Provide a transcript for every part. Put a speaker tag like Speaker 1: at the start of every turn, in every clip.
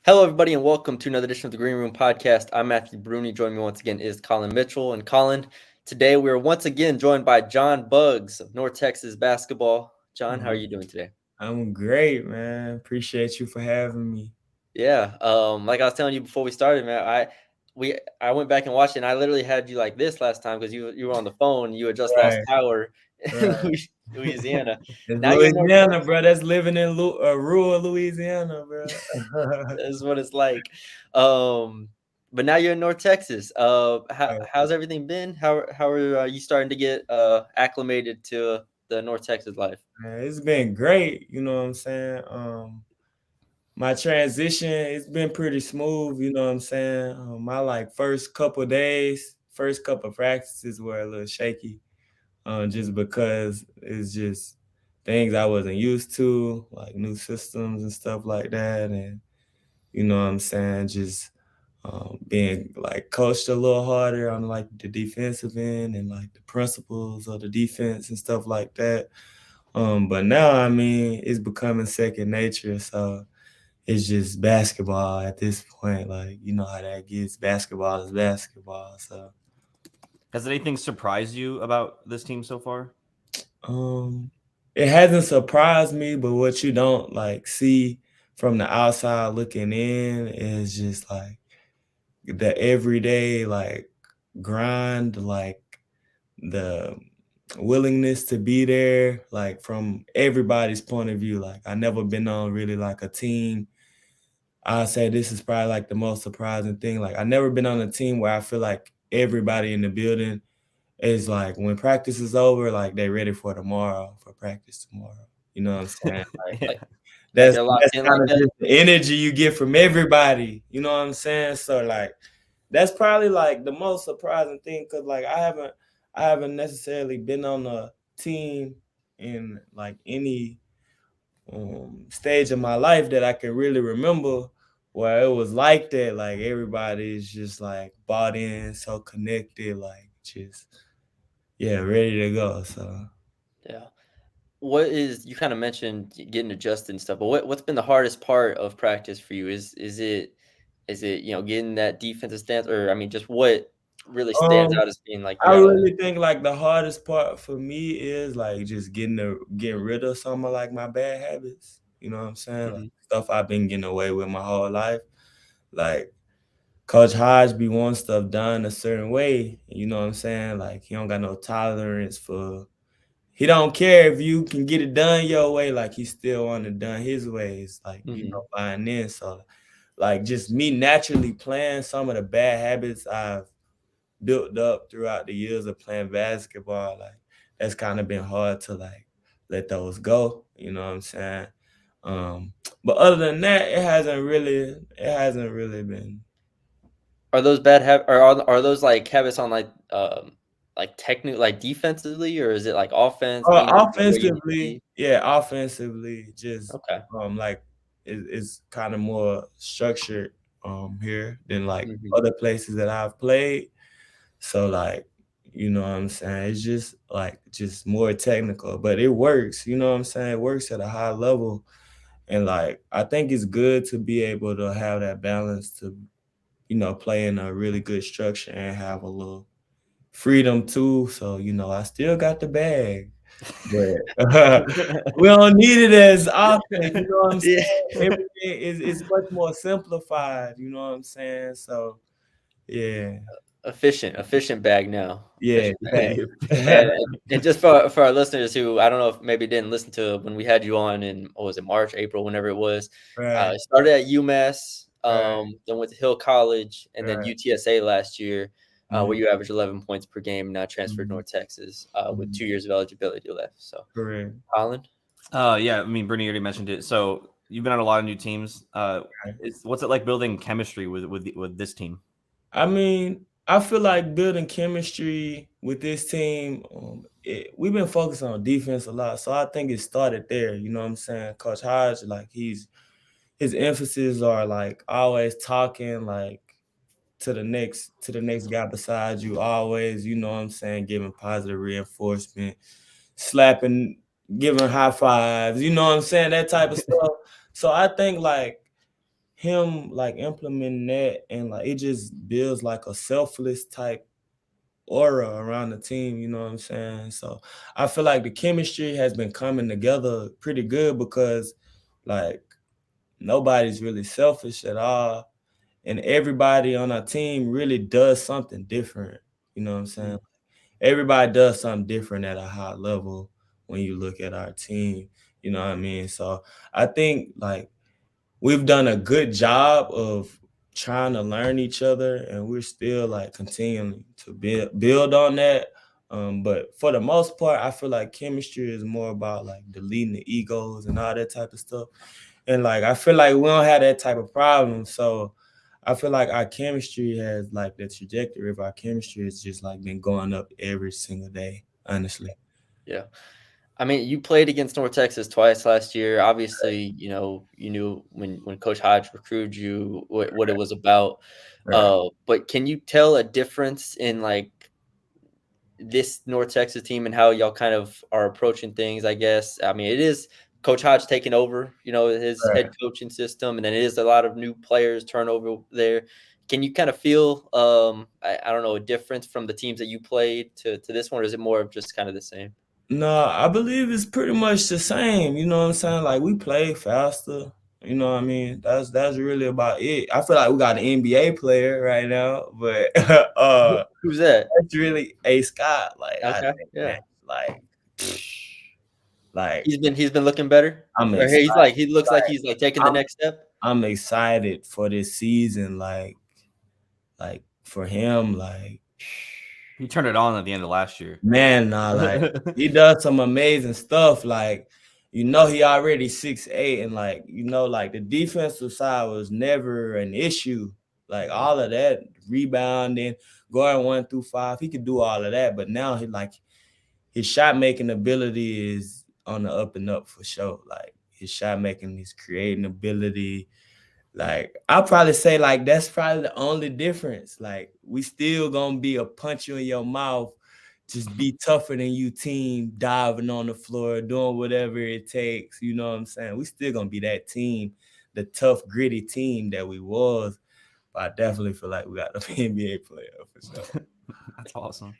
Speaker 1: Hello, everybody, and welcome to another edition of the Green Room Podcast. I'm Matthew Brune. Joining me once again is Colin Mitchell. And Colin, today we are once again joined by John Buggs of North Texas basketball. John, how are you doing today?
Speaker 2: I'm great, man. Appreciate you for having me.
Speaker 1: Yeah, like I was telling you before we started, man, I went back and watched it, and I literally had you like this last time because you were on the phone. You had just lost
Speaker 2: Right,
Speaker 1: power in
Speaker 2: right.
Speaker 1: Louisiana.
Speaker 2: It's
Speaker 1: Now you're in North
Speaker 2: Louisiana,
Speaker 1: Texas.
Speaker 2: bro. That's living in rural Louisiana, bro.
Speaker 1: That's what it's like. Um, but now you're in North Texas. How's everything been? How are you starting to get acclimated to the North Texas life?
Speaker 2: Man, it's been great. You know what I'm saying? My transition, it's been pretty smooth. You know what I'm saying? My like first couple days, first couple practices were a little shaky, just because it's just things I wasn't used to, like new systems and stuff like that, and you know what I'm saying, just being like coached a little harder on like the defensive end and like the principles of the defense and stuff like that. But now I mean it's becoming second nature, so it's just basketball at this point. Like you know how that gets. Basketball is basketball. So
Speaker 3: Has anything surprised you about this team so far?
Speaker 2: um, it hasn't surprised me, but what you don't like see from the outside looking in is just like the everyday like grind, like the willingness to be there, like from everybody's point of view. Like I never been on really like a team. I say this is probably like the most surprising thing. Like I never been on a team where I feel like everybody in the building is like when practice is over, like they ready for tomorrow, for practice tomorrow. You know what I'm saying? Like
Speaker 3: Yeah.
Speaker 1: Like like
Speaker 2: that's
Speaker 1: they're locked
Speaker 2: that's
Speaker 1: in
Speaker 2: kind
Speaker 1: like
Speaker 2: of
Speaker 1: that?
Speaker 2: just the energy you get from everybody. You know what I'm saying? So like that's probably like the most surprising thing because like I haven't necessarily been on a team in like any stage of my life that I can really remember where it was like that. Like everybody's just like bought in, so connected, like just yeah, ready to go. So
Speaker 1: Yeah. What is you kind of mentioned getting adjusted and stuff, but what's been the hardest part of practice for you? Is it getting that defensive stance, or I mean, just what really stands
Speaker 2: um
Speaker 1: out as being like you
Speaker 2: I
Speaker 1: gotta.
Speaker 2: really think like the hardest part for me is like just getting rid of some of like my bad habits. You know what I'm saying? Like
Speaker 1: Mhm.
Speaker 2: stuff I've been getting away with my whole life. Like Coach Hodge be wanting stuff done a certain way. You know what I'm saying? Like he don't got no tolerance for. He don't care if you can get it done your way. Like he still want it done his ways. Like
Speaker 1: Mhm.
Speaker 2: buying in. So like just me naturally playing some of the bad habits I've built up throughout the years of playing basketball, like that's kind of been hard to like let those go. You know what I'm saying? Um, but other than that, it hasn't really been.
Speaker 1: Are those bad are those like habits on like technical like defensively, or is it like offense being where you need to
Speaker 2: Offensively,
Speaker 1: be?
Speaker 2: yeah, offensively, just
Speaker 1: Okay.
Speaker 2: like it's kind of more structured here than like
Speaker 1: Mhm.
Speaker 2: other places that I've played. So like, you know what I'm saying? It's just like just more technical, but it works. You know what I'm saying? It works at a high level, and like I think it's good to be able to have that balance to play in a really good structure and have a little freedom too. So I still got the bag, but we don't need it as often. You know what I'm
Speaker 1: Yeah.
Speaker 2: saying? Everything is much more simplified. You know what I'm saying? So yeah,
Speaker 1: Efficient bag now,
Speaker 2: yeah,
Speaker 1: efficient bag.
Speaker 2: yeah.
Speaker 1: And just for our listeners who I don't know if maybe didn't listen to when we had you on in, what was it, March, April, whenever it was,
Speaker 2: Right,
Speaker 1: started at UMass,
Speaker 2: right,
Speaker 1: then went to Hill College, and then
Speaker 2: right.
Speaker 1: UTSA last year, where
Speaker 2: Mhm,
Speaker 1: you averaged 11 points per game, now transferred to
Speaker 2: mhm,
Speaker 1: North Texas, with
Speaker 2: mhm.
Speaker 1: 2 years of eligibility left, so,
Speaker 2: Correct.
Speaker 1: Colin?
Speaker 3: Yeah, I mean, Brittany already mentioned it. So you've been on a lot of new teams.
Speaker 2: Right.
Speaker 3: What's it like building chemistry with this team?
Speaker 2: I mean, I feel like building chemistry with this team. We've been focusing on defense a lot, so I think it started there. You know what I'm saying? Coach Hodge, like his emphasis are like always talking like to the next guy beside you, always, you know what I'm saying, giving positive reinforcement, slapping, giving high fives, you know what I'm saying, that type of stuff. So I think like him like implementing that, and like it just builds like a selfless type aura around the team, you know what I'm saying? So I feel like the chemistry has been coming together pretty good because like nobody's really selfish at all. And everybody on our team really does something different. You know what I'm saying?
Speaker 1: Mm.
Speaker 2: Everybody does something different at a high level when you look at our team. You know what I mean? So I think like we've done a good job of trying to learn each other, and we're still like continuing to build on that. But for the most part, I feel like chemistry is more about like deleting the egos and all that type of stuff. And like I feel like we don't have that type of problem. So I feel like our chemistry has like the trajectory of our chemistry has just like been going up every single day, honestly.
Speaker 1: Yeah. I mean, you played against North Texas twice last year. Obviously, you knew when Coach Hodge recruited you what it was about.
Speaker 2: Right.
Speaker 1: But can you tell a difference in like this North Texas team and how y'all kind of are approaching things? I guess. I mean, it is Coach Hodge taking over, his
Speaker 2: Right.
Speaker 1: head coaching system, and then it is a lot of new players turnover there. Can you kind of feel, I don't know, a difference from the teams that you played to this one, or is it more of just kind of the same?
Speaker 2: No, I believe it's pretty much the same. You know what I'm saying? Like we play faster. You know what I mean? That's really about it. I feel like we got an NBA player right now, but
Speaker 1: Who's that?
Speaker 2: that's really A Scott. Like I
Speaker 1: Okay,
Speaker 2: think
Speaker 1: yeah.
Speaker 2: that's like like
Speaker 1: He's been looking better?
Speaker 2: I'm
Speaker 1: Or
Speaker 2: excited.
Speaker 1: he looks like he's, like, taking the
Speaker 2: I'm
Speaker 1: next step?
Speaker 2: I'm excited for this season. Like for him, like
Speaker 3: He turned it on at the end of last year.
Speaker 2: man, nah, like he does some amazing stuff. Like, he already 6'8", and like, like the defensive side was never an issue. Like all of that rebounding, going 1 through 5, he could do all of that. But now his shot making ability is on the up and up for sure. Like his shot making, his creating ability. Like I'll probably say like that's probably the only difference. Like we still gonna be a punch you in your mouth, just be tougher than you team, diving on the floor, doing whatever it takes. You know what I'm saying? We still gonna be that team, the tough, gritty team that we was. But I definitely feel like we got an NBA player for sure.
Speaker 3: That's awesome.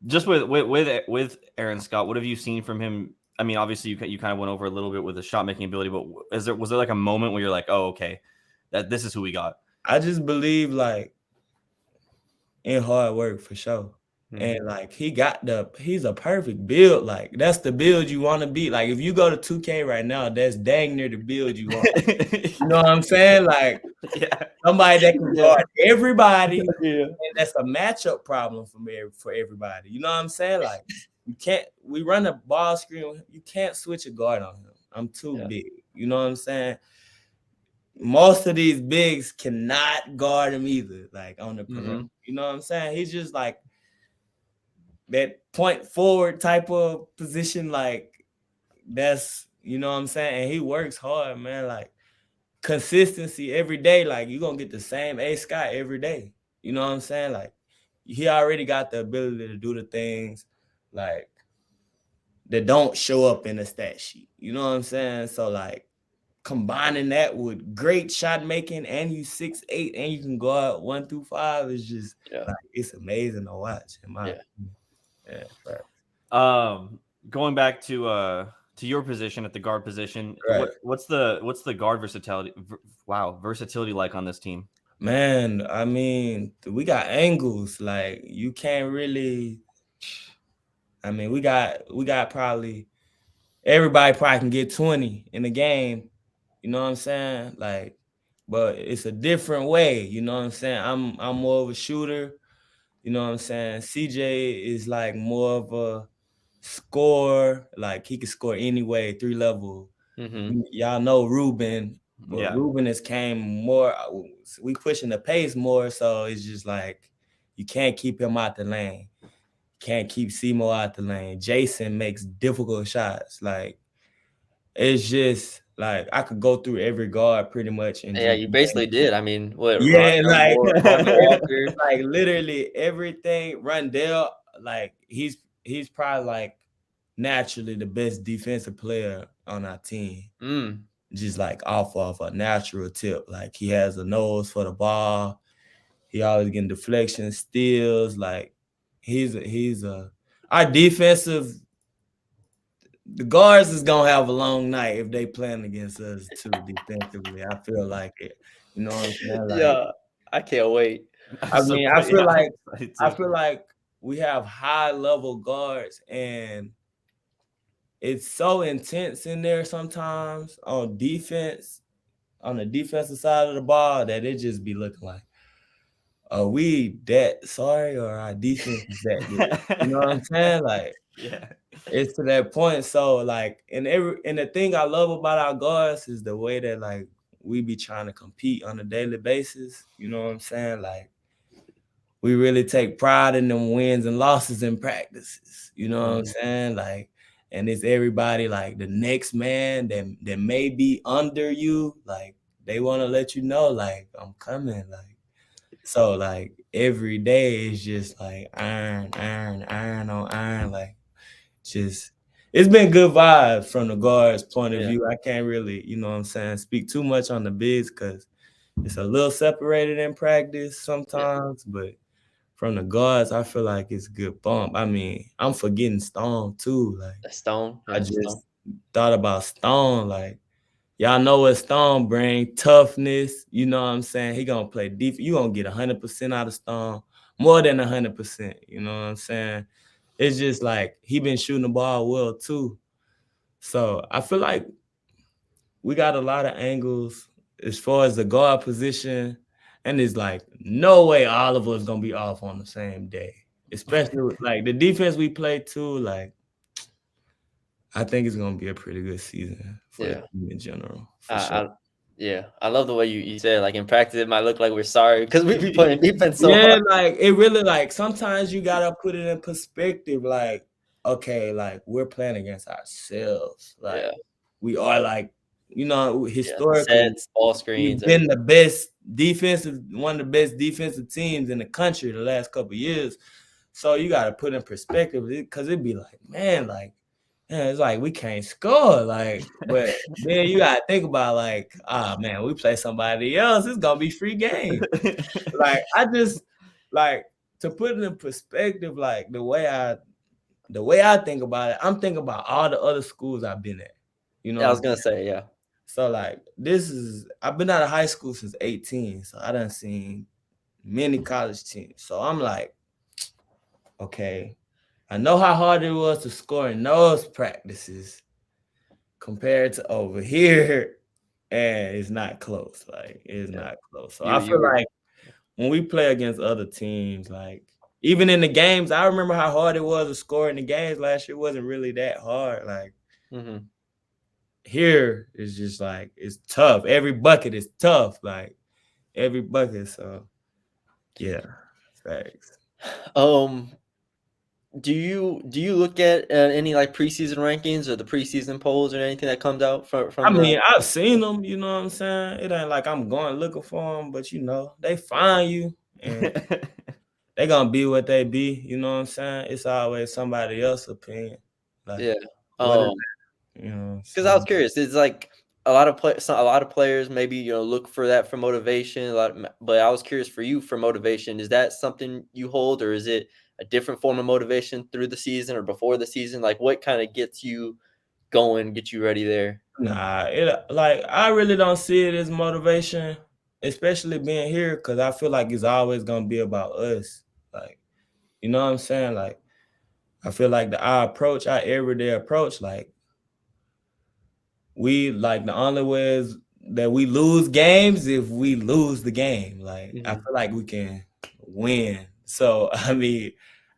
Speaker 3: Just with Aaron Scott, what have you seen from him? I mean, obviously you kind of went over a little bit with the shot making ability, but was there like a moment where you're like, oh, okay, that this is who we got?
Speaker 2: I just believe like in hard work for sure. And
Speaker 1: Mhm.
Speaker 2: like he's a perfect build. Like that's the build you want to be. Like if you go to 2K right now, that's dang near the build you want. You know what I'm saying? Like
Speaker 3: Yeah.
Speaker 2: somebody that can
Speaker 1: Yeah.
Speaker 2: guard everybody, and
Speaker 1: Yeah.
Speaker 2: that's a matchup problem for everybody. You know what I'm saying? Like we run a ball screen, you can't switch a guard on him. I'm too
Speaker 1: Yeah.
Speaker 2: big. You know what I'm saying? Most of these bigs cannot guard him either, like on the perimeter.
Speaker 1: Mhm.
Speaker 2: You know what I'm saying? He's just like that point forward type of position, like that's you know what I'm saying, and he works hard, man. Like consistency every day, like you're gonna get the same A Scott every day. You know what I'm saying? Like he already got the ability to do the things like that don't show up in the stat sheet. You know what I'm saying? So like combining that with great shot making and you 6'8" and you can go out 1 through 5 is just
Speaker 1: Yeah.
Speaker 2: like it's amazing to watch in my
Speaker 1: Yeah.
Speaker 2: opinion. Yeah, right.
Speaker 3: Going back to your position at the guard position,
Speaker 2: Right.
Speaker 3: what's the guard versatility? Versatility like on this team?
Speaker 2: Man, I mean, we got angles. Like you can't really. I mean, we got probably everybody probably can get 20 in the game. You know what I'm saying? Like, but it's a different way. You know what I'm saying? I'm more of a shooter. You know what I'm saying? CJ is like more of a score. Like he can score anyway, 3 level.
Speaker 1: Mhm.
Speaker 2: Y'all know Ruben, but
Speaker 3: Yeah.
Speaker 2: Ruben has came more. We pushing the pace more, so it's just like you can't keep him out the lane. Can't keep Seymour out the lane. Jason makes difficult shots. Like it's just like I could go through every guard pretty much and
Speaker 1: Yeah,
Speaker 2: just
Speaker 1: you basically did. I mean, what,
Speaker 2: yeah, like
Speaker 1: Rondo Walker?
Speaker 2: like literally everything. Rundell, like he's probably like naturally the best defensive player on our team.
Speaker 1: Mm.
Speaker 2: just like off of a natural tip. Like he has a nose for the ball. He always getting deflections, steals. Like he's a our defensive. The guards is gonna have a long night if they playing against us too defensively. I feel like it. You know what I'm saying? Like
Speaker 1: Yeah, I can't wait.
Speaker 2: I
Speaker 3: So
Speaker 2: mean, I
Speaker 3: yeah,
Speaker 2: feel
Speaker 3: I'm
Speaker 2: like
Speaker 3: excited
Speaker 2: I
Speaker 3: too.
Speaker 2: feel like we have high level guards and it's so intense in there sometimes on defense, on the defensive side of the ball that it just be looking like, are we that sorry or our defense is that good? You know what I'm saying? Like
Speaker 3: Yeah.
Speaker 2: it's to that point. So like and the thing I love about our guards is the way that like we be trying to compete on a daily basis. You know what I'm saying? Like we really take pride in them wins and losses in practices. You know what I'm saying? Like, and it's everybody like the next man that may be under you, like they want to let you know, like, I'm coming. Like, so like every day is just like iron, iron, iron on iron. Like, just it's been good vibes from the guards' point of
Speaker 1: Yeah,
Speaker 2: view. I can't really, you know what I'm saying, speak too much on the bigs because it's a little separated in practice
Speaker 1: yeah.
Speaker 2: sometimes, but from the guards, I feel like it's a good bump. I mean, I'm forgetting Stone too. Like
Speaker 1: A Stone,
Speaker 2: I
Speaker 1: yeah, Stone.
Speaker 2: just thought about Stone. Like y'all know what Stone bring, toughness. You know what I'm saying? He gonna play deep. You gonna get 100% out of Stone, more than 100%. You know what I'm saying? It's just like he been shooting the ball well too. So I feel like we got a lot of angles as far as the guard position, and it's like no way all of us gonna be off on the same day. Especially with, like the defense we play too. Like I think it's gonna be a pretty good season for the
Speaker 1: Yeah.
Speaker 2: team in general, for sure.
Speaker 1: I yeah, I love the way you said, like, in practice, it might look like we're sorry because we be playing defense so
Speaker 2: Yeah,
Speaker 1: hard.
Speaker 2: like it really like sometimes you gotta put it in perspective. Like, okay, like we're playing against ourselves. Like
Speaker 1: Yeah,
Speaker 2: we are like,
Speaker 1: yeah.
Speaker 2: historically
Speaker 1: Sets, ball screens,
Speaker 2: we've been the
Speaker 1: everything.
Speaker 2: best defensive, one of the best defensive teams in the country the last couple of years. So you got to put in perspective because it'd be like, man, it's like we can't score. Like, but then you got to think about like, man, we play somebody else, it's gonna be free game. Like, I just like to put it in perspective, like the way I think about it, I'm thinking about all the other schools I've been at. You know
Speaker 1: Yeah, I
Speaker 2: what I'm
Speaker 1: was gonna
Speaker 2: saying?
Speaker 1: say, yeah.
Speaker 2: So like I've been out of high school since 18. So I done seen many college teams. So I'm like, okay, I know how hard it was to score in those practices compared to over here. And it's not close. Like it's
Speaker 1: Yeah.
Speaker 2: not close. So I
Speaker 1: You
Speaker 2: feel
Speaker 1: were
Speaker 2: like when we play against other teams, like even in the games, I remember how hard it was to score in the games last year. It wasn't really that hard. Like
Speaker 1: mhm.
Speaker 2: here is just like it's tough. Every bucket is tough. Like every bucket. So yeah, facts.
Speaker 1: Um, do you look at, any, like, preseason rankings or the preseason polls or anything that comes out
Speaker 2: I
Speaker 1: from the
Speaker 2: mean, I've seen them. You know what I'm saying? It ain't like I'm going looking for them, but they find you and they gonna be what they be. You know what I'm saying? It's always somebody else's opinion. Like
Speaker 1: Yeah.
Speaker 2: what is
Speaker 1: Um
Speaker 2: that? You know?
Speaker 1: 'Cause I
Speaker 2: So
Speaker 1: was curious, it's like a lot of players maybe, look for that for motivation, a lot but I was curious for you for motivation, is that something you hold, or is it a different form of motivation through the season or before the season? Like, what kinda gets you going, get you ready there?
Speaker 2: nah, it like I really don't see it as motivation, especially being here, because I feel like it's always gonna be about us. Like, you know what I'm saying? Like, I feel like our everyday approach, like we like the only ways that we lose games if we lose the game. Like, I
Speaker 1: Mhm.
Speaker 2: feel like we can win. So I mean,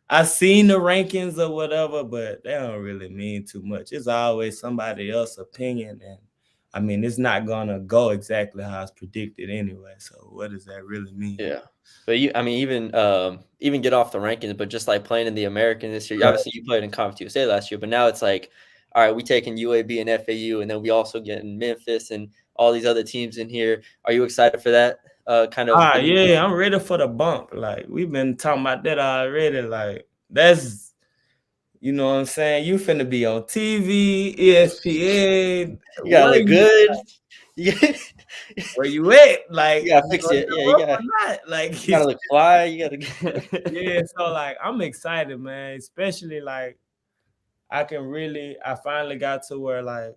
Speaker 2: I seen the rankings or whatever, but they don't really mean too much. It's always somebody else's opinion, and I mean, it's not gonna go exactly how it's predicted anyway. So what does that really mean?
Speaker 1: Yeah. But I mean, even get off the rankings, but just like playing in the American this year.
Speaker 2: Right.
Speaker 1: Obviously, you played in Conference USA last year, but now it's like, all right, we taking UAB and FAU, and then we also getting Memphis and all these other teams in here. Are you excited for that? Kind of getting
Speaker 2: Yeah, I'm ready for the bump. Like we've been talking about that already. Like You know what I'm saying? You finna be on TV, ESPN.
Speaker 1: You gotta
Speaker 2: Where
Speaker 1: look
Speaker 2: you
Speaker 1: good. You
Speaker 2: where you at? Like,
Speaker 1: gotta
Speaker 2: you
Speaker 1: fix
Speaker 2: gonna
Speaker 1: it. Yeah,
Speaker 2: show up or not? Like,
Speaker 1: you gotta look fly. You gotta
Speaker 2: yeah. So like, I'm excited, man. Especially like, I finally got to where like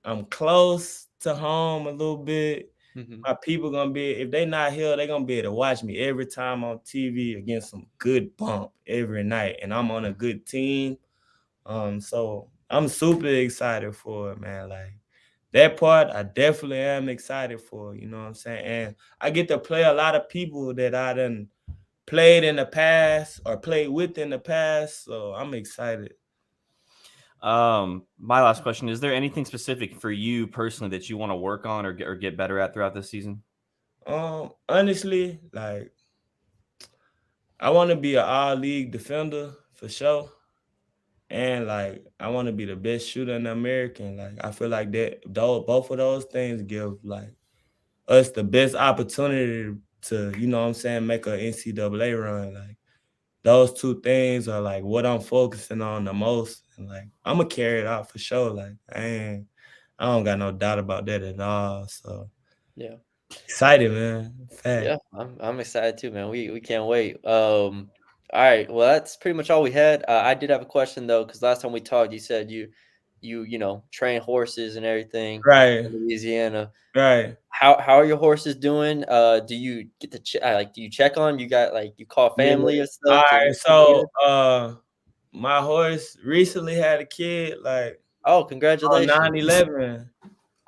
Speaker 2: I'm close to home a little bit.
Speaker 1: Mhm.
Speaker 2: My people gonna be, if they not here, they gonna be able to watch me every time on TV against some good bump every night, and I'm on a good team. So I'm super excited for it, man. Like that part, I definitely am excited for. You know what I'm saying? And I get to play a lot of people that I done played in the past or played with in the past. So I'm excited.
Speaker 3: My last question: is there anything specific for you personally that you want to work on or get better at throughout this season?
Speaker 2: Honestly, like I want to be an all league defender for sure. And like I want to be the best shooter in the American. Like I feel like that both of those things give like us the best opportunity to, you know what I'm saying, make a NCAA run. Like those two things are like what I'm focusing on the most. And like I'm gonna carry it out for sure. Like I don't got no doubt about that at all. So
Speaker 1: yeah.
Speaker 2: excited, man. Fact.
Speaker 1: Yeah, I'm excited too, man. We can't wait. All right. Well, that's pretty much all we had. I did have a question though, because last time we talked, you said you know train horses and everything
Speaker 2: Right.
Speaker 1: in Louisiana.
Speaker 2: Right.
Speaker 1: How are your horses doing? Do you get to like do you check on 'em? You got like you call
Speaker 2: Yeah.
Speaker 1: family or
Speaker 2: All
Speaker 1: stuff to
Speaker 2: right.
Speaker 1: keep
Speaker 2: So
Speaker 1: good?
Speaker 2: my horse recently had a kid like
Speaker 1: Oh,
Speaker 2: on
Speaker 1: congratulations!
Speaker 2: 9/11.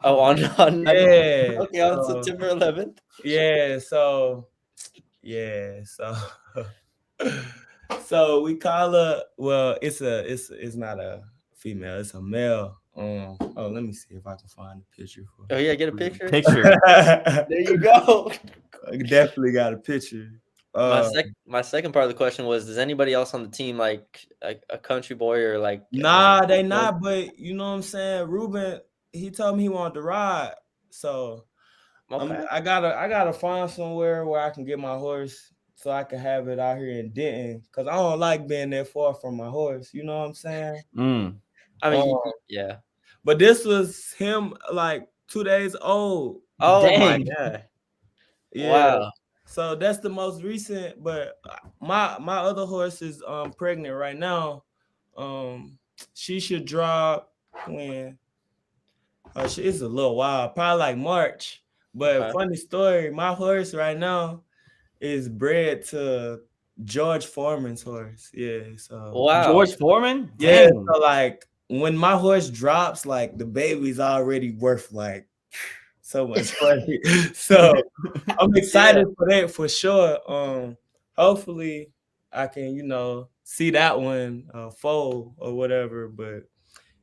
Speaker 1: Oh, on
Speaker 2: Yeah.
Speaker 1: okay, on
Speaker 2: So
Speaker 1: September 11th.
Speaker 2: yeah, so yeah, so so we call her, well, it's not a female, it's a male. Oh, let me see if I can find a picture for
Speaker 1: Oh yeah, get a picture.
Speaker 3: Picture.
Speaker 1: There you go.
Speaker 2: I definitely got a picture. Uh
Speaker 1: My second part of the question was, does anybody else on the team like a country boy or like
Speaker 2: nah, they not, but you know what I'm saying? Ruben, he told me he wanted to ride. So
Speaker 1: okay.
Speaker 2: I gotta find somewhere where I can get my horse so I can have it out here in Denton. Cause I don't like being that far from my horse. You know what I'm saying?
Speaker 3: Mm.
Speaker 1: I
Speaker 2: Um,
Speaker 1: mean, yeah.
Speaker 2: but this was him like 2 days old.
Speaker 1: Oh my
Speaker 3: Dang.
Speaker 1: god.
Speaker 2: Yeah.
Speaker 1: Wow.
Speaker 2: So that's the most recent. But my other horse is pregnant right now. Um, she should drop when it's a little while, probably like March. But
Speaker 1: Okay.
Speaker 2: funny story, my horse right now is bred to George Foreman's horse. Yeah, so
Speaker 1: Wow.
Speaker 3: George Foreman?
Speaker 2: yeah,
Speaker 3: Dang.
Speaker 2: so like when my horse drops, like the baby's already worth like so much money. So I'm
Speaker 1: Yeah.
Speaker 2: excited for that for sure. Hopefully I can, see that one fold or whatever. But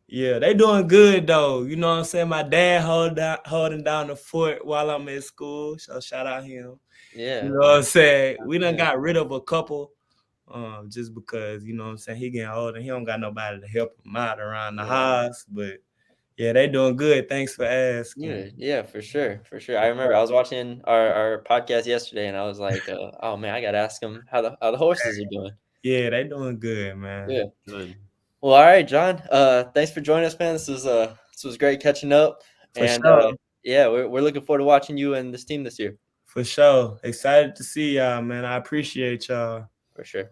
Speaker 2: yeah, they doing good though. You know what I'm saying? My dad holding down the fort while I'm at school. So shout out him. You
Speaker 1: Yeah.
Speaker 2: know what I'm saying? We done
Speaker 1: Yeah.
Speaker 2: got rid of a couple, just because, you know what I'm saying, he getting older. He don't got nobody to help him out around the
Speaker 1: Yeah.
Speaker 2: house. But yeah, they doing good. Thanks for asking.
Speaker 1: Yeah, yeah, for sure, for sure. I remember I was watching our podcast yesterday, and I was like, "Oh man, I gotta ask him how the horses are doing."
Speaker 2: Yeah, they doing good, man.
Speaker 1: Yeah.
Speaker 3: Good.
Speaker 1: Well, all right, John. Thanks for joining us, man. This was great catching up,
Speaker 2: For
Speaker 1: and
Speaker 2: sure.
Speaker 1: yeah, we're looking forward to watching you and this team this year
Speaker 2: For sure. Excited to see y'all, man. I appreciate y'all.
Speaker 1: for sure.